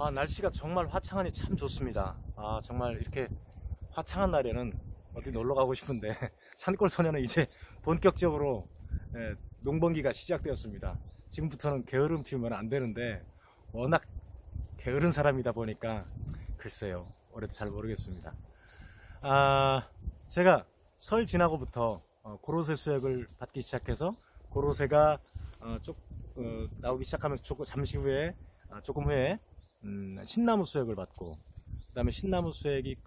날씨가 정말 화창하니 참 좋습니다. 정말 이렇게 화창한 날에는 어디 놀러 가고 싶은데 산골 소녀는 이제 본격적으로 농번기가 시작되었습니다. 지금부터는 게으름 피우면 안 되는데 워낙 게으른 사람이다 보니까 글쎄요, 올해도 잘 모르겠습니다. 제가 설 지나고부터 고로쇠 수액을 받기 시작해서 고로쇠가 나오기 시작하면서 조금 후에 신나무 수액을 받고, 그 다음에 신나무 수액이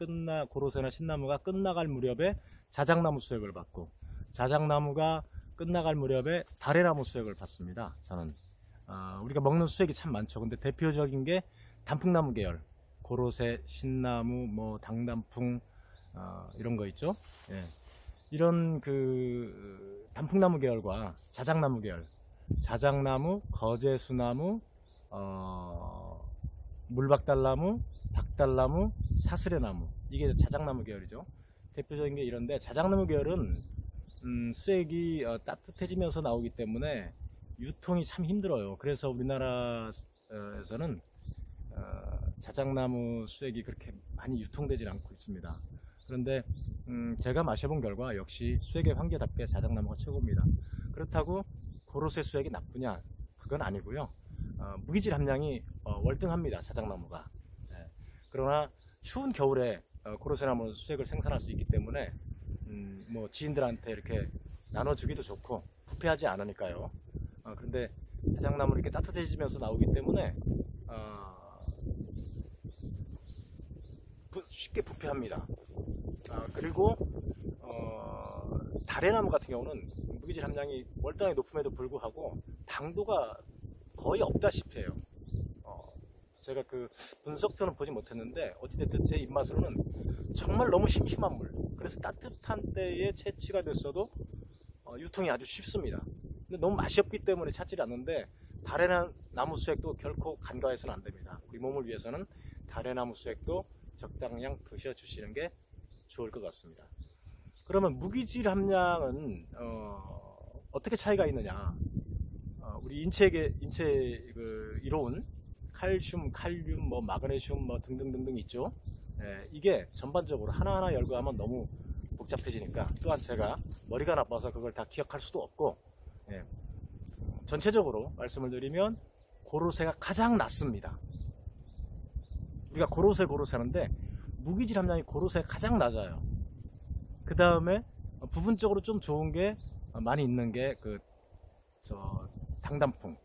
고로쇠나 신나무가 끝나갈 무렵에 자작나무 수액을 받고, 자작나무가 끝나갈 무렵에 다래나무 수액을 받습니다. 저는 우리가 먹는 수액이 참 많죠. 근데 대표적인 게 단풍나무 계열, 고로쇠, 신나무, 당단풍, 이런 거 있죠. 예. 이런 단풍나무 계열과 자작나무 계열, 자작나무, 거제수나무, 물박달나무, 박달나무, 사스레나무, 이게 자작나무 계열이죠. 대표적인 게 이런데, 자작나무 계열은 수액이 따뜻해지면서 나오기 때문에 유통이 참 힘들어요. 그래서 우리나라에서는 자작나무 수액이 그렇게 많이 유통되지 않고 있습니다. 그런데 제가 마셔본 결과 역시 수액의 환경답게 자작나무가 최고입니다. 그렇다고 고로쇠 수액이 나쁘냐? 그건 아니고요. 무기질 함량이 월등합니다, 자작나무가. 그러나 추운 겨울에 고로쇠나무 수액을 생산할 수 있기 때문에 지인들한테 이렇게 나눠주기도 좋고 부패하지 않으니까요. 그런데 자작나무는 이렇게 따뜻해지면서 나오기 때문에 쉽게 부패합니다. 그리고 다래나무 같은 경우는 무기질 함량이 월등하게 높음에도 불구하고 당도가 거의 없다시피 해요. 제가 그 분석표는 보지 못했는데 어찌됐든 제 입맛으로는 정말 너무 심심한 물, 그래서 따뜻한 때에 채취가 됐어도 유통이 아주 쉽습니다. 근데 너무 맛이 없기 때문에 찾지 않는데, 다래나무 수액도 결코 간과해서는 안 됩니다. 우리 몸을 위해서는 다래나무 수액도 적당량 드셔주시는 게 좋을 것 같습니다. 그러면 무기질 함량은 어떻게 차이가 있느냐? 우리 인체 이로운 칼슘, 칼륨, 마그네슘 등등등등 있죠. 이게 전반적으로 하나하나 열거하면 너무 복잡해지니까, 또한 제가 머리가 나빠서 그걸 다 기억할 수도 없고, 전체적으로 말씀을 드리면 고로쇠가 가장 낮습니다. 우리가 고로쇠하는데 무기질 함량이 고로쇠가 가장 낮아요. 그 다음에 부분적으로 좀 좋은 게 많이 있는 게 당단풍,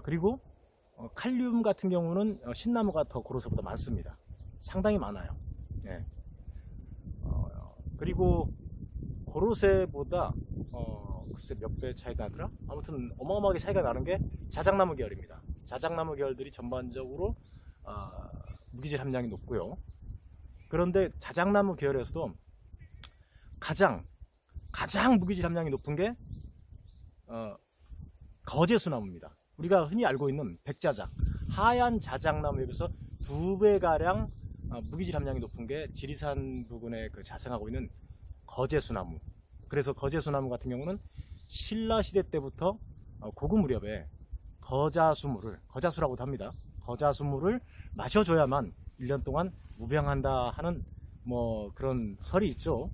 그리고 칼륨 같은 경우는 신나무가 더 고로쇠보다 많습니다. 상당히 많아요. 그리고 고로쇠보다 글쎄 몇 배 차이가 나더라? 아무튼 어마어마하게 차이가 나는 게 자작나무 계열입니다. 자작나무 계열들이 전반적으로 무기질 함량이 높고요. 그런데 자작나무 계열에서도 가장 무기질 함량이 높은 게 거제수나무입니다. 우리가 흔히 알고 있는 백자작, 하얀 자작나무에 비해서 2배가량 무기질 함량이 높은 게 지리산 부근에 자생하고 있는 거제수나무. 그래서 거제수나무 같은 경우는 신라시대 때부터 고구 무렵에 거자수라고도 합니다. 거자수물을 마셔줘야만 1년 동안 무병한다 하는 그런 설이 있죠.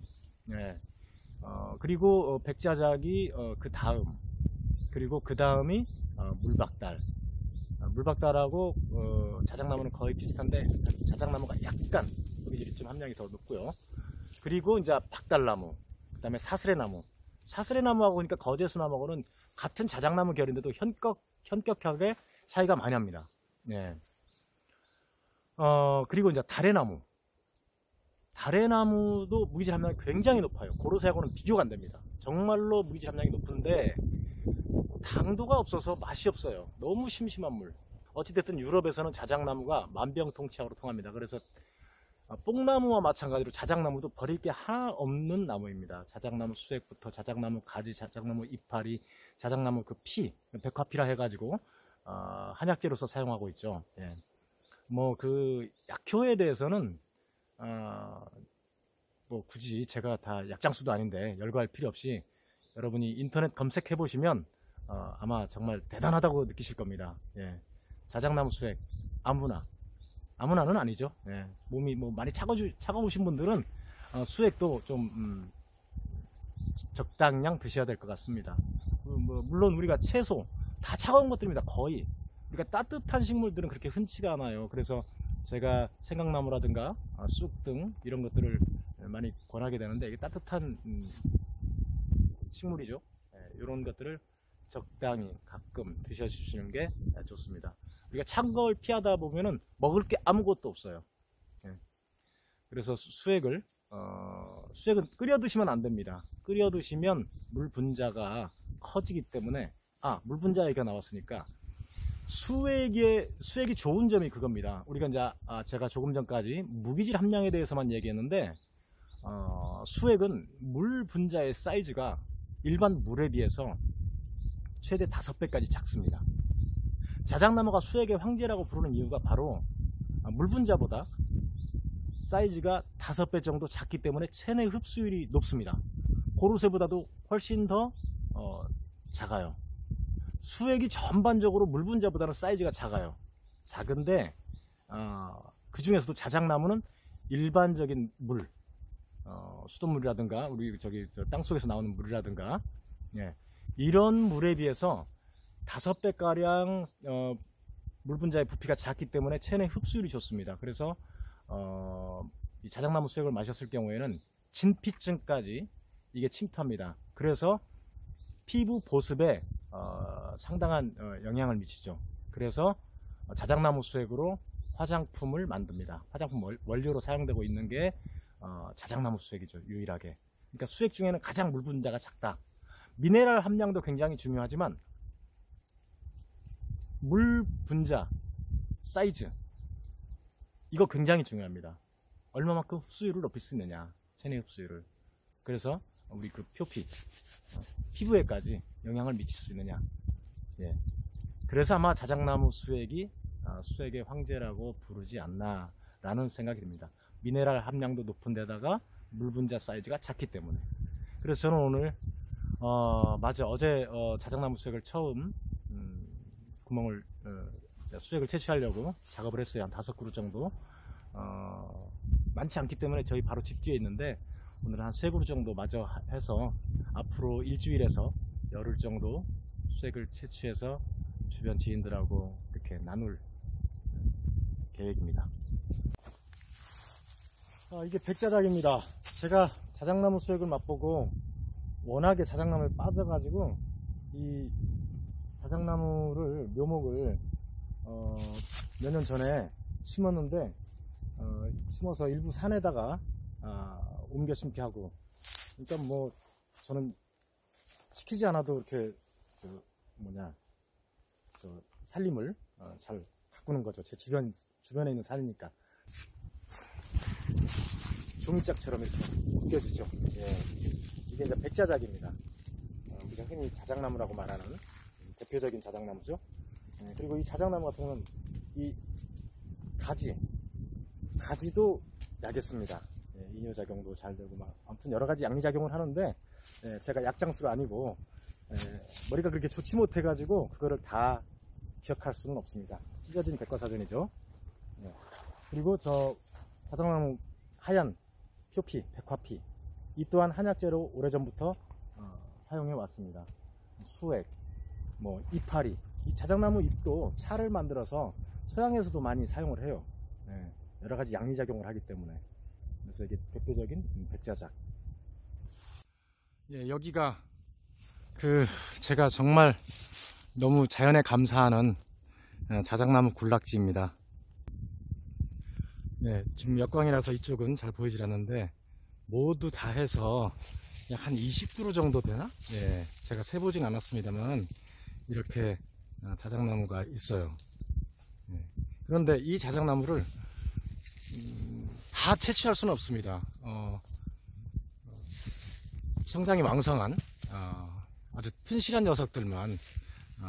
그리고 백자작이 그리고 그 다음이 물박달. 물박달하고 자작나무는 거의 비슷한데 자작나무가 약간 무기질이 좀 함량이 더 높고요. 그리고 이제 박달나무, 그 다음에 사스레나무하고 그러니까 거제수나무하고는 같은 자작나무 계열인데도 현격하게 차이가 많이 합니다. 그리고 이제 다래나무도 무기질 함량이 굉장히 높아요. 고로쇠하고는 비교가 안 됩니다. 정말로 무기질 함량이 높은데 당도가 없어서 맛이 없어요. 너무 심심한 물. 어찌됐든 유럽에서는 자작나무가 만병통치약으로 통합니다. 그래서 뽕나무와 마찬가지로 자작나무도 버릴 게 하나 없는 나무입니다. 자작나무 수액부터 자작나무 가지, 자작나무 이파리, 자작나무 피, 백화피라 해가지고 한약재로서 사용하고 있죠. 약효에 대해서는 굳이 제가 다 약장수도 아닌데 열거할 필요 없이 여러분이 인터넷 검색해 보시면 아마 정말 대단하다고 느끼실 겁니다. 자작나무 수액 아무나는 아니죠. 예, 몸이 뭐 많이 차가우신 분들은 수액도 좀 적당량 드셔야 될 것 같습니다. 물론 우리가 채소 다 차가운 것들입니다. 거의 우리가 따뜻한 식물들은 그렇게 흔치가 않아요. 그래서 제가 생강나무라든가 쑥 등 이런 것들을 많이 권하게 되는데, 이게 따뜻한 식물이죠. 이런 것들을 적당히 가끔 드셔주시는 게 좋습니다. 우리가 찬 걸 피하다 보면은 먹을 게 아무것도 없어요. 그래서 수액은 끓여 드시면 안 됩니다. 끓여 드시면 물 분자가 커지기 때문에, 물 분자 얘기가 나왔으니까 수액이 좋은 점이 그겁니다. 우리가 이제 제가 조금 전까지 무기질 함량에 대해서만 얘기했는데, 수액은 물 분자의 사이즈가 일반 물에 비해서 최대 5배까지 작습니다. 자작나무가 수액의 황제라고 부르는 이유가 바로 물 분자보다 사이즈가 5배 정도 작기 때문에 체내 흡수율이 높습니다. 고루쇠보다도 훨씬 더 작아요. 수액이 전반적으로 물 분자보다는 사이즈가 작은데 그 중에서도 자작나무는 일반적인 물, 수돗물이라든가 우리 땅속에서 나오는 물이라든가, 이런 물에 비해서 5배가량 물 분자의 부피가 작기 때문에 체내 흡수율이 좋습니다. 그래서 이 자작나무 수액을 마셨을 경우에는 진피증까지 이게 침투합니다. 그래서 피부 보습에 상당한 영향을 미치죠. 그래서 자작나무 수액으로 화장품을 만듭니다. 화장품 원료로 사용되고 있는 게 자작나무 수액이죠, 유일하게. 그러니까 수액 중에는 가장 물 분자가 작다. 미네랄 함량도 굉장히 중요하지만 물 분자 사이즈, 이거 굉장히 중요합니다. 얼마만큼 흡수율을 높일 수 있느냐, 체내 흡수율을. 그래서 우리 그 표피, 피부에까지 영향을 미칠 수 있느냐. 그래서 아마 자작나무 수액이 수액의 황제라고 부르지 않나 라는 생각이 듭니다. 미네랄 함량도 높은 데다가 물 분자 사이즈가 작기 때문에. 그래서 저는 오늘 어제 자작나무 수액을 처음 수액을 채취하려고 작업을 했어요. 한 5그루 정도. 많지 않기 때문에 저희 바로 집 뒤에 있는데, 오늘 한 3그루 정도 마저 해서 앞으로 일주일에서 열흘 정도 수액을 채취해서 주변 지인들하고 이렇게 나눌 계획입니다. 이게 백자작입니다. 제가 자작나무 수액을 맛보고 워낙에 자작나무에 빠져가지고 이 자작나무를, 묘목을 몇 년 전에 심었는데, 심어서 일부 산에다가 옮겨 심게 하고, 그러니까 뭐 저는 시키지 않아도 이렇게 살림을 잘 가꾸는 거죠. 제 주변에 있는 산이니까. 종이짝처럼 이렇게 벗겨지죠. 이게 이제 백자작입니다. 우리가 흔히 자작나무라고 말하는 대표적인 자작나무죠. 그리고 이 자작나무 같은 경우는 이 가지도 약했습니다. 이뇨작용도 잘 되고 아무튼 여러가지 양리작용을 하는데, 제가 약장수가 아니고 머리가 그렇게 좋지 못해가지고 그거를 다 기억할 수는 없습니다. 찢어진 백과사전이죠. 그리고 저 자작나무 하얀 표피, 백화피, 이 또한 한약재로 오래전부터 사용해 왔습니다. 수액, 이파리, 이 자작나무 잎도 차를 만들어서 서양에서도 많이 사용을 해요. 여러가지 양리작용을 하기 때문에. 그래서 이게 대표적인 백자작. 여기가 제가 정말 너무 자연에 감사하는 자작나무 군락지입니다. 지금 역광이라서 이쪽은 잘 보이질 않는데, 모두 다 해서 약 한 20그루 정도 되나? 제가 세보진 않았습니다만 이렇게 자작나무가 있어요. 그런데 이 자작나무를 다 채취할 수는 없습니다. 상당히 왕성한 아주 튼실한 녀석들만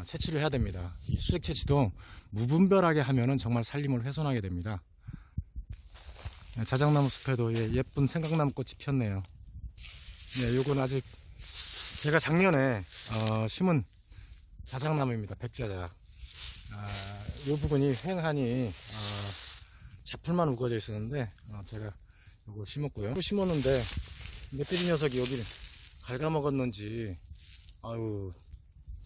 채취를 해야 됩니다. 이 수액 채취도 무분별하게 하면은 정말 살림을 훼손하게 됩니다. 자작나무 숲에도 예쁜 생강나무꽃이 폈네요. 요건 아직 제가 작년에 심은 자작나무입니다. 백자작. 이 부분이 횡하니 잡풀만 우거져 있었는데 제가 이걸 심었고요. 심었는데 멧돼지 녀석이 여기를 갉아먹었는지 아유,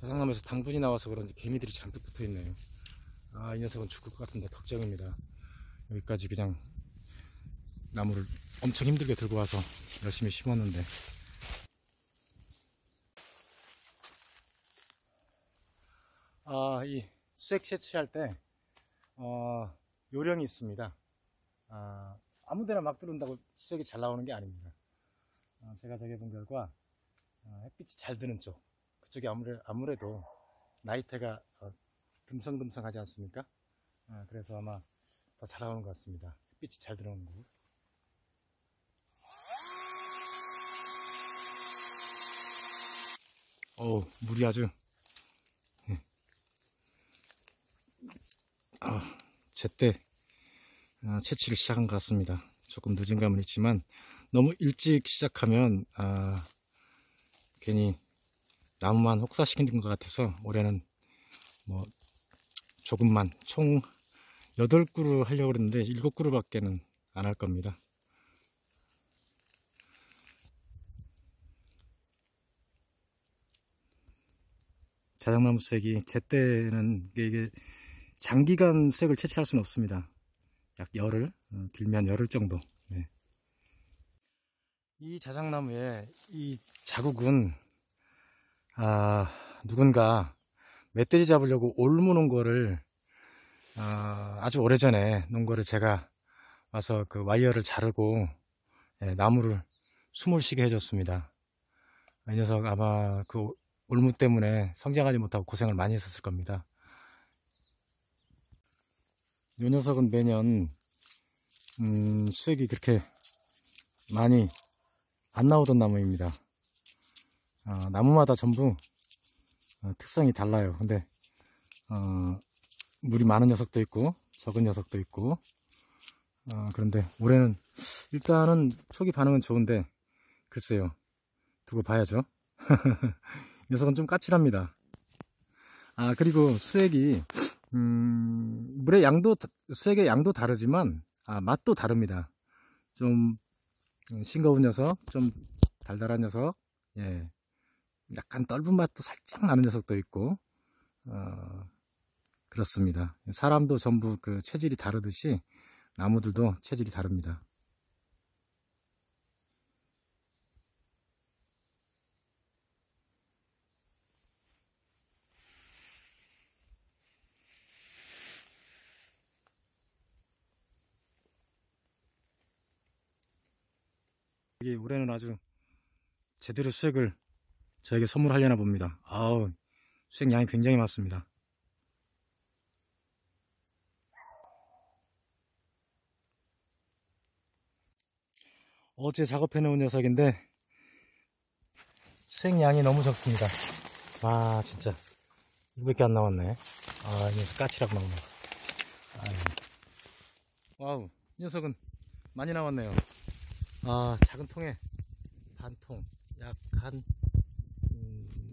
자작나무에서 당분이 나와서 그런지 개미들이 잔뜩 붙어 있네요. 이 녀석은 죽을 것 같은데 걱정입니다. 여기까지 그냥 나무를 엄청 힘들게 들고 와서 열심히 심었는데. 이 수액 채취할 때 요령이 있습니다. 아무데나 막 뚫는다고 수액이 잘 나오는 게 아닙니다. 제가 정해본 결과 햇빛이 잘 드는 쪽, 그쪽이 아무래도 나이테가 듬성듬성하지 않습니까? 그래서 아마 더 잘 나오는 것 같습니다. 햇빛이 잘 들어오는 곳. 물이 아주 제때 채취를 시작한 것 같습니다. 조금 늦은 감은 있지만 너무 일찍 시작하면 괜히 나무만 혹사시키는 것 같아서 올해는 뭐 조금만 총 8그루 하려고 그랬는데 7그루 밖에는 안 할 겁니다. 자작나무 수액이 제때는 이게 장기간 수액을 채취할 수는 없습니다. 약 열흘, 길면 열흘 정도. 네. 이 자작나무의 이 자국은 누군가 멧돼지 잡으려고 올무는 거를 아주 오래전에 놓은 거를 제가 와서 그 와이어를 자르고 나무를 숨을 쉬게 해줬습니다. 이 녀석 아마 그 올무 때문에 성장하지 못하고 고생을 많이 했었을 겁니다. 이 녀석은 매년 수액이 그렇게 많이 안 나오던 나무입니다. 나무마다 전부 특성이 달라요. 근데 물이 많은 녀석도 있고 적은 녀석도 있고 그런데 올해는 일단은 초기 반응은 좋은데 글쎄요, 두고 봐야죠. 이 녀석은 좀 까칠합니다. 그리고 수액이 물의 양도, 수액의 양도 다르지만 맛도 다릅니다. 좀 싱거운 녀석, 좀 달달한 녀석, 약간 떫은 맛도 살짝 나는 녀석도 있고 그렇습니다. 사람도 전부 그 체질이 다르듯이 나무들도 체질이 다릅니다. 이게 올해는 아주 제대로 수액을 저에게 선물하려나 봅니다. 수액 양이 굉장히 많습니다. 어제 작업해 놓은 녀석인데 수액 양이 너무 적습니다. 진짜 이거밖에 안 나왔네. 이 녀석 까칠하고 나오네. 와우, 이 녀석은 많이 나왔네요. 작은 통에 반통, 약 한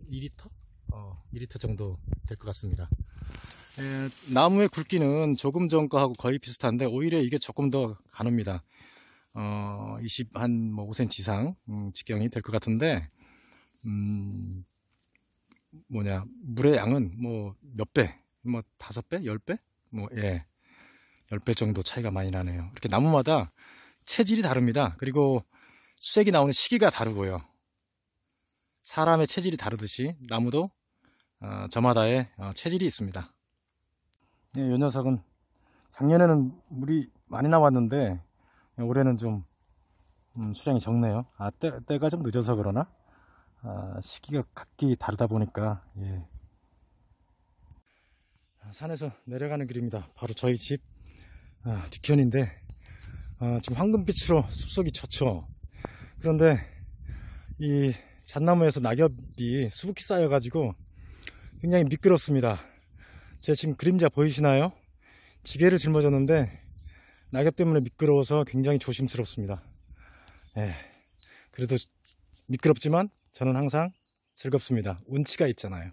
2리터? 2리터 정도 될 것 같습니다. 나무의 굵기는 조금 전 거하고 거의 비슷한데 오히려 이게 조금 더 가놉니다. 5cm 이상 지경이 될 것 같은데 물의 양은 몇 배, 5배, 10배? 10배 정도 차이가 많이 나네요. 이렇게 나무마다 체질이 다릅니다. 그리고 수액이 나오는 시기가 다르고요. 사람의 체질이 다르듯이 나무도 저마다의 체질이 있습니다. 이 녀석은 작년에는 물이 많이 나왔는데 올해는 좀 수량이 적네요. 때가 좀 늦어서 그러나 시기가 각기 다르다 보니까 산에서 내려가는 길입니다. 바로 저희 집 뒤편인데 지금 황금빛으로 숲속이 좋죠. 그런데 이 잣나무에서 낙엽이 수북히 쌓여 가지고 굉장히 미끄럽습니다. 제 지금 그림자 보이시나요? 지게를 짊어졌는데 낙엽 때문에 미끄러워서 굉장히 조심스럽습니다. 그래도 미끄럽지만 저는 항상 즐겁습니다. 운치가 있잖아요.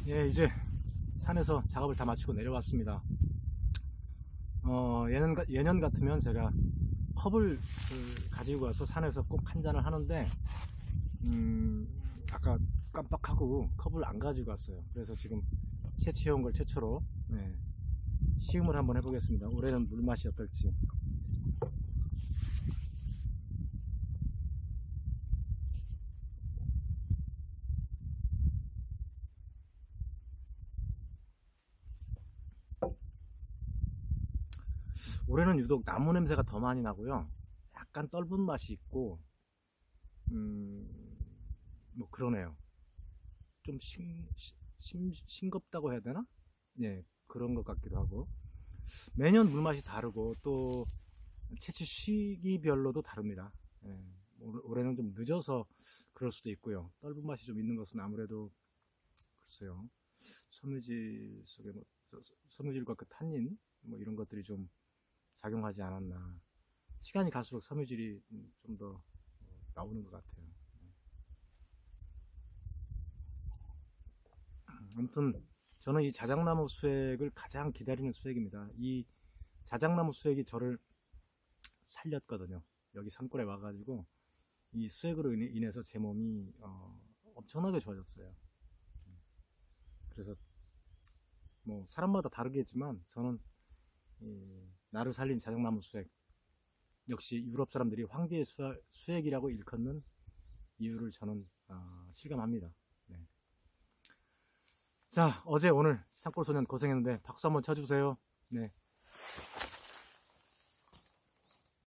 예, 이제 산에서 작업을 다 마치고 내려왔습니다. 예년 같으면 제가 컵을 가지고 가서 산에서 꼭 한 잔을 하는데, 아까 깜빡하고 컵을 안 가지고 왔어요. 그래서 지금 채취해온 걸 최초로 시음을 한번 해보겠습니다. 올해는 물맛이 어떨지. 올해는 유독 나무 냄새가 더 많이 나고요. 약간 떫은 맛이 있고, 뭐 그러네요. 좀 싱겁다고 해야 되나? 예, 그런 것 같기도 하고. 매년 물맛이 다르고 또 채취 시기별로도 다릅니다. 예, 올해는 좀 늦어서 그럴 수도 있고요. 떫은 맛이 좀 있는 것은 아무래도 글쎄요. 섬유질 속에 뭐 섬유질과 그 탄닌 뭐 이런 것들이 좀 작용하지 않았나. 시간이 갈수록 섬유질이 좀 더 나오는 것 같아요. 아무튼 저는 이 자작나무 수액을 가장 기다리는 수액입니다. 이 자작나무 수액이 저를 살렸거든요. 여기 산골에 와가지고 이 수액으로 인해서 제 몸이 엄청나게 좋아졌어요. 그래서 뭐 사람마다 다르겠지만 저는 나를 살린 자작나무 수액, 역시 유럽 사람들이 황제의 수액이라고 일컫는 이유를 저는 실감합니다. 네. 자, 어제 오늘 산골소년 고생했는데 박수 한번 쳐주세요. 네.